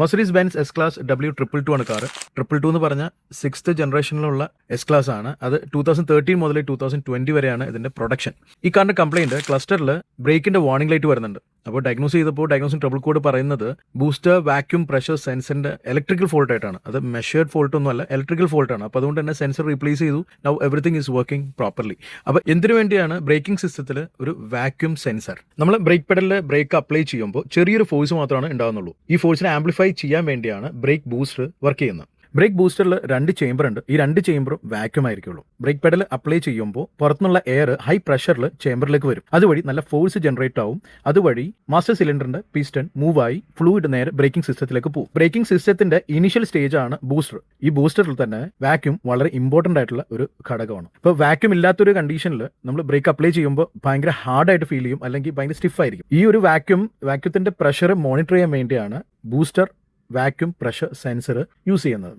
Mercedes Benz S class W222 ആണ് car. 222 എന്ന് പറഞ്ഞ 6th ജനറേഷനിലുള്ള എസ് ക്ലാസ് ആണ്. അത് 2013 മുതൽ 2020 വരെയാണ് ഇതിന്റെ പ്രൊഡക്ഷൻ. ഈ കാറിന്റെ കംപ്ലൈന്റ് ക്ലസ്റ്ററിൽ ബ്രേക്കിന്റെ വാർണിംഗ് ലൈറ്റ് വരുന്നുണ്ട്. അപ്പോൾ ഡയഗ്നോസ് ചെയ്തപ്പോൾ ഡയഗ്നോസിംഗ് ട്രബിൾ കോഡ് പറയുന്നത് ബൂസ്റ്റർ വാക്യൂം പ്രഷർ സെൻസറിന്റെ ഇലക്ട്രിക്കൽ ഫോൾട്ട് ആയിട്ടാണ്. അത് മെഷേർഡ് ഫോൾട്ട് ഒന്നും അല്ല, ഇലക്ട്രിക്കൽ ഫോൾട്ട് ആണ്. അപ്പോൾ അതുകൊണ്ട് തന്നെ സെൻസർ റീപ്ലേസ് ചെയ്തു. Now everything is working properly. അപ്പോൾ എന്തിനു വേണ്ടിയാണ് ബ്രേക്കിംഗ് സിസ്റ്റത്തിൽ ഒരു വാക്യൂം സെൻസർ? നമ്മൾ ബ്രേക്ക് പെഡലിൽ ബ്രേക്ക് അപ്ലൈ ചെയ്യുമ്പോൾ ചെറിയൊരു ഫോഴ്സ് മാത്രമാണ് ഉണ്ടാകുന്നുള്ളൂ. ഈ ഫോഴ്സിനെ ആംപ്ലിഫൈ ചെയ്യാൻ വേണ്ടിയാണ് ബ്രേക്ക് ബൂസ്റ്റർ വർക്ക് ചെയ്യുന്നത്. ബ്രേക്ക് ബൂസ്റ്ററിൽ 2 ചേംബർ ഉണ്ട്. ഈ 2 ചേംബറും വാക്യൂം ആയിരിക്കുള്ളൂ. ബ്രേക്ക് പെഡൽ അപ്ലൈ ചെയ്യുമ്പോൾ പുറത്തുനിന്നുള്ള എയർ ഹൈ പ്രഷറിൽ ചേംബറിലേക്ക് വരും. അതുവഴി നല്ല ഫോഴ്സ് ജനറേറ്റ് ആവും. അതുവഴി മാസ്റ്റർ സിലിണ്ടറിന്റെ പിസ്റ്റൺ മൂവ് ആയി ഫ്ലൂയിഡ് നേരെ ബ്രേക്കിംഗ് സിസ്റ്റത്തിലേക്ക് പോകും. ബ്രേക്കിംഗ് സിസ്റ്റത്തിന്റെ ഇനീഷ്യൽ സ്റ്റേജ് ആണ് ബൂസ്റ്റർ. ഈ ബൂസ്റ്ററിൽ തന്നെ വാക്യൂം വളരെ ഇമ്പോർട്ടന്റ് ആയിട്ടുള്ള ഒരു ഘടകമാണ്. ഇപ്പോൾ വാക്യൂം ഇല്ലാത്തൊരു കണ്ടീഷനിൽ നമ്മൾ ബ്രേക്ക് അപ്ലൈ ചെയ്യുമ്പോൾ ഭയങ്കര ഹാർഡായിട്ട് ഫീൽ ചെയ്യും, അല്ലെങ്കിൽ ഭയങ്കര സ്റ്റിഫ് ആയിരിക്കും. ഈ ഒരു വാക്യൂത്തിന്റെ പ്രഷർ മോണിറ്റർ ചെയ്യാൻ വേണ്ടിയാണ് booster vacuum pressure sensor use ചെയ്യുന്നത്.